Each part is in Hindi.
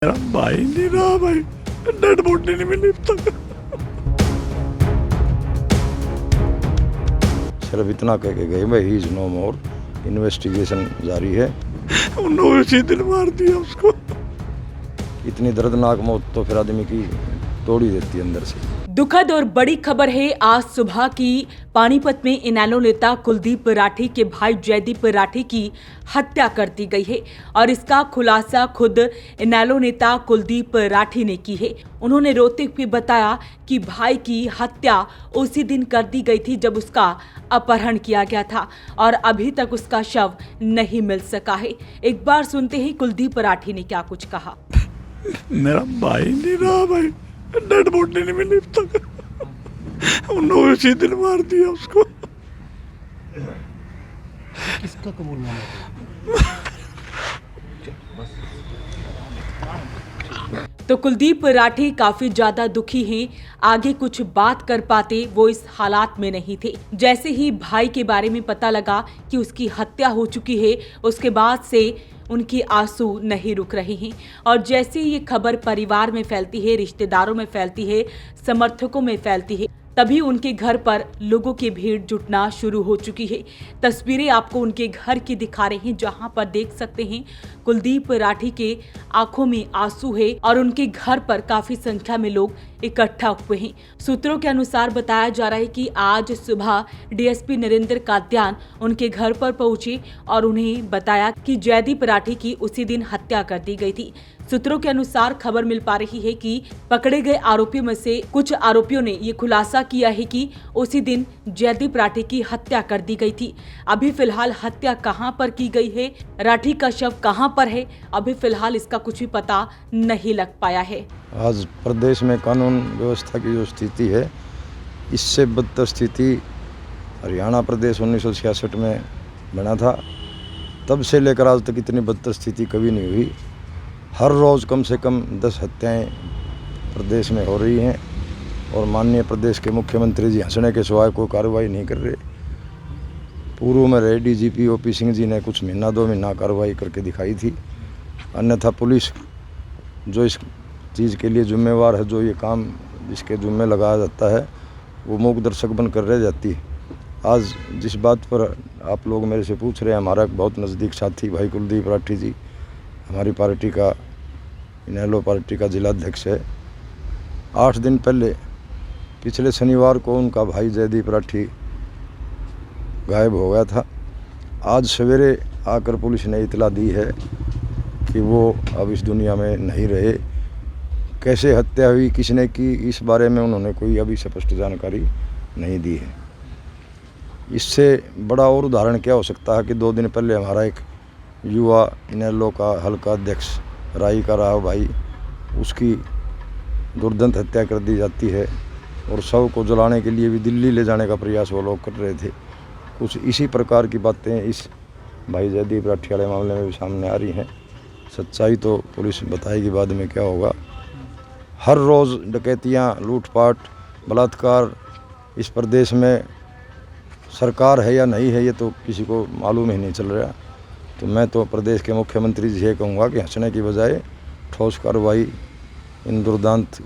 मेरा भाई नहीं रहा भाई, डेड बॉडी नहीं मिली अब तक। सिर्फ इतना कह के गए भाई he is no more, investigation जारी है। उन्होंने उसी दिन मार दिया उसको। इतनी दर्दनाक मौत तो फिर आदमी की तोड़ ही देती है अंदर से। दुखद और बड़ी खबर है आज सुबह की। पानीपत में इनेलो नेता कुलदीप राठी के भाई जयदीप राठी की हत्या कर दी गई है और इसका खुलासा खुद इनेलो नेता कुलदीप राठी ने की है। उन्होंने रोते हुए बताया कि भाई की हत्या उसी दिन कर दी गई थी जब उसका अपहरण किया गया था और अभी तक उसका शव नहीं मिल सका है। एक बार सुनते ही कुलदीप राठी ने क्या कुछ कहा। मेरा भाई नहीं रहा भाई, डेड बॉडी नहीं मिली अब तक। उन्होंने उसी दिन मार दिया उसको। किसका कबूल नामा तो कुलदीप राठी काफी ज्यादा दुखी हैं। आगे कुछ बात कर पाते वो इस हालात में नहीं थे। जैसे ही भाई के बारे में पता लगा कि उसकी हत्या हो चुकी है, उसके बाद से उनके आंसू नहीं रुक रहे हैं और जैसे ही ये खबर परिवार में फैलती है, रिश्तेदारों में फैलती है, समर्थकों में फैलती है, तभी उनके घर पर लोगों की भीड़ जुटना शुरू हो चुकी है। तस्वीरें आपको उनके घर की दिखा रहे हैं, जहां पर देख सकते हैं कुलदीप राठी के आंखों में आंसू है और उनके घर पर काफी संख्या में लोग इकट्ठा हुए हैं। सूत्रों के अनुसार बताया जा रहा है कि आज सुबह डीएसपी नरेंद्र कात्यान उनके घर पर पहुंचे और उन्हें बताया कि जयदीप राठी की उसी दिन हत्या कर दी गई थी। सूत्रों के अनुसार खबर मिल पा रही है कि पकड़े गए आरोपियों में से कुछ आरोपियों ने ये खुलासा किया है कि उसी दिन जयदीप राठी की हत्या कर दी गई थी। अभी फिलहाल हत्या कहां पर की गई है, राठी का शव कहां पर है, अभी फिलहाल इसका कुछ भी पता नहीं लग पाया है। आज प्रदेश में कानून व्यवस्था की जो स्थिति है, इससे बदतर स्थिति हरियाणा प्रदेश 1966 में बना था। तब से लेकर आज तक इतनी बदतर स्थिति कभी नहीं हुई। हर रोज़ कम से कम 10 हत्याएं प्रदेश में हो रही हैं और माननीय प्रदेश के मुख्यमंत्री जी हंसने के सिवाय कोई कार्रवाई नहीं कर रहे। पूर्व में रहे डीजीपी ओपी सिंह जी ने कुछ महीना 2 महीना कार्रवाई करके दिखाई थी, अन्यथा पुलिस जो इस चीज़ के लिए जिम्मेवार है, जो ये काम जिसके जिम्मे लगाया जाता है, वो मूक दर्शक बनकर रह जाती है। आज जिस बात पर आप लोग मेरे से पूछ रहे हैं, हमारा एक बहुत नज़दीक साथी भाई कुलदीप राठी जी हमारी पार्टी का, इनेलो पार्टी का जिलाध्यक्ष है। 8 दिन पहले पिछले शनिवार को उनका भाई जयदीप राठी गायब हो गया था। आज सवेरे आकर पुलिस ने इतला दी है कि वो अब इस दुनिया में नहीं रहे। कैसे हत्या हुई, किसने की, इस बारे में उन्होंने कोई अभी स्पष्ट जानकारी नहीं दी है। इससे बड़ा और उदाहरण क्या हो सकता है कि 2 दिन पहले हमारा एक युवा इनेलो का हल्का अध्यक्ष राई का राव भाई, उसकी दुर्दांत हत्या कर दी जाती है और शव को जलाने के लिए भी दिल्ली ले जाने का प्रयास वो लोग कर रहे थे। कुछ इसी प्रकार की बातें इस भाई जयदीप राठी वाले मामले में भी सामने आ रही हैं। सच्चाई तो पुलिस बताएगी बाद में क्या होगा। हर रोज़ डकैतियाँ, लूटपाट, बलात्कार इस प्रदेश में सरकार है या नहीं है, ये तो किसी को मालूम ही नहीं चल रहा। तो मैं तो प्रदेश के मुख्यमंत्री जी ये कहूँगा कि हंसने की बजाय ठोस कार्रवाई इन दुर्दांत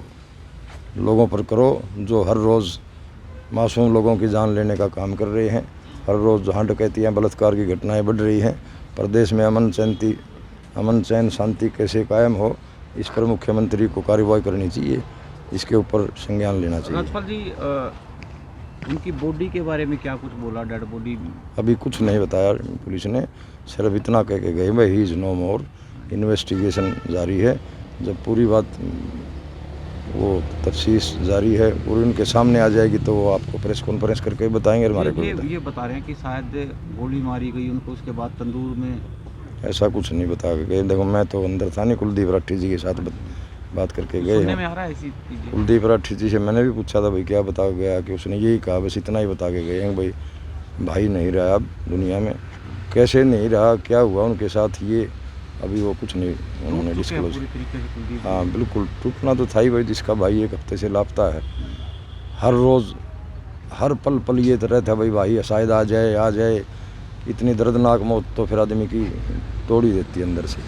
लोगों पर करो, जो हर रोज़ मासूम लोगों की जान लेने का काम कर रहे हैं। हर रोज़ जहाँ डकैतियाँ, बलात्कार की घटनाएं बढ़ रही हैं, प्रदेश में अमन चैन शांति कैसे कायम हो, इस पर मुख्यमंत्री को कार्रवाई करनी चाहिए, इसके ऊपर संज्ञान लेना चाहिए। राजपाल जी, उनकी बॉडी के बारे में क्या कुछ बोला? डेड बॉडी अभी कुछ नहीं बताया पुलिस ने, सिर्फ इतना कह के गए भाई he is no more, investigation जारी है। जब पूरी बात वो तफ्सीस जारी है और उनके सामने आ जाएगी तो वो आपको प्रेस कॉन्फ्रेंस करके बताएंगे। हमारे को ये बता रहे हैं कि शायद गोली मारी गई उनको, उसके बाद तंदूर में। ऐसा कुछ नहीं बता के गए। देखो, मैं तो अंदर था नहीं, कुलदीप राठी जी के साथ बात करके गए सुनने हैं। में आ रहा है ऐसी चीजें। कुलदीप राठी जी से मैंने भी पूछा था भाई क्या बता गया, कि उसने यही कहा, बस इतना ही बता के गए हैं भाई भाई नहीं रहा अब दुनिया में। कैसे नहीं रहा, क्या हुआ उनके साथ, ये अभी वो कुछ नहीं उन्होंने डिस्क्लोज। हाँ बिल्कुल, टूटना तो था ही भाई, जिसका भाई 1 हफ्ते से लापता है। हर रोज़ हर पल ये तो रहता है भाई शायद आ जाए। इतनी दर्दनाक मौत तो फिर आदमी की तोड़ ही देती है अंदर से।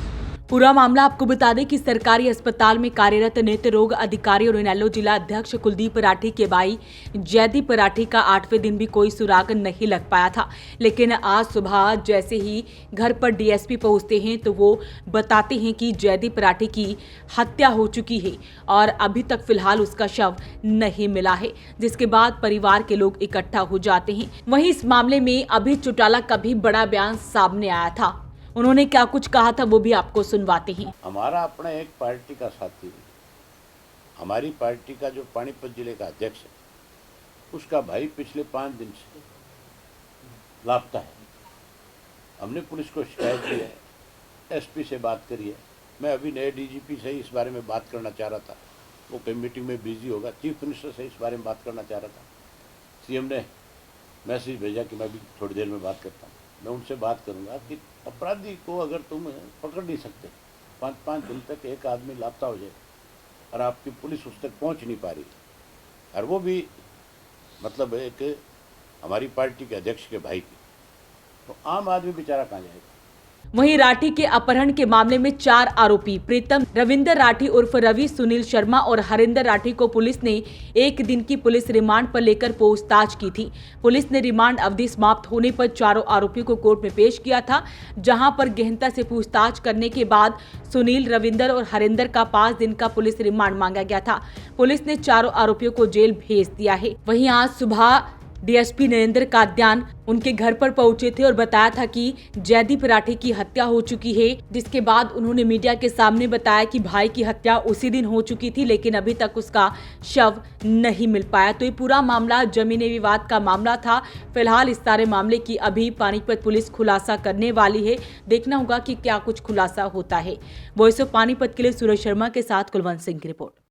पूरा मामला आपको बता दें कि सरकारी अस्पताल में कार्यरत नेत्र रोग अधिकारी और इनेलो जिला अध्यक्ष कुलदीप राठी के भाई जयदीप राठी का 8वें दिन भी कोई सुराग नहीं लग पाया था। लेकिन आज सुबह जैसे ही घर पर डीएसपी पहुंचते हैं तो वो बताते हैं कि जयदीप राठी की हत्या हो चुकी है और अभी तक फिलहाल उसका शव नहीं मिला है, जिसके बाद परिवार के लोग इकट्ठा हो जाते हैं। वहीं इस मामले में अभी चौटाला का भी बड़ा बयान सामने आया था। उन्होंने क्या कुछ कहा था वो भी आपको सुनवाते हैं। हमारा अपना एक पार्टी का साथी, हमारी पार्टी का जो पानीपत जिले का अध्यक्ष है, उसका भाई पिछले 5 दिन से लापता है। हमने पुलिस को शिकायत की है, एसपी से बात करी है। मैं अभी नए डीजीपी से इस बारे में बात करना चाह रहा था, वो कई मीटिंग में बिजी होगा। चीफ मिनिस्टर से इस बारे में बात करना चाह रहा था। सीएम ने मैसेज भेजा कि मैं भी थोड़ी देर में बात करता हूँ। मैं उनसे बात करूंगा कि अपराधी को अगर तुम पकड़ नहीं सकते, 5-5 दिन तक एक आदमी लापता हो जाए और आपकी पुलिस उस तक पहुंच नहीं पा रही, और वो भी मतलब एक हमारी पार्टी के अध्यक्ष के भाई की, तो आम आदमी बेचारा कहाँ जाएगा। वहीं राठी के अपहरण के मामले में 4 आरोपी प्रीतम, रविंदर राठी उर्फ रवि, सुनील शर्मा और हरिंदर राठी को पुलिस ने 1 दिन की पुलिस रिमांड पर लेकर पूछताछ की थी। पुलिस ने रिमांड अवधि समाप्त होने पर चारों आरोपियों को कोर्ट में पेश किया था, जहां पर गहनता से पूछताछ करने के बाद सुनील, रविंदर और हरिंदर का 5 दिन का पुलिस रिमांड मांगा गया था। पुलिस ने चारों आरोपियों को जेल भेज दिया है। वहीं आज सुबह डीएसपी नरेंद्र काद्यान उनके घर पर पहुंचे थे और बताया था कि जयदीप राठी की हत्या हो चुकी है, जिसके बाद उन्होंने मीडिया के सामने बताया कि भाई की हत्या उसी दिन हो चुकी थी, लेकिन अभी तक उसका शव नहीं मिल पाया। तो ये पूरा मामला जमीनी विवाद का मामला था। फिलहाल इस सारे मामले की अभी पानीपत पुलिस खुलासा करने वाली है। देखना होगा कि क्या कुछ खुलासा होता है। वॉइस ऑफ पानीपत के लिए सूरज शर्मा के साथ कुलवंत सिंह की रिपोर्ट।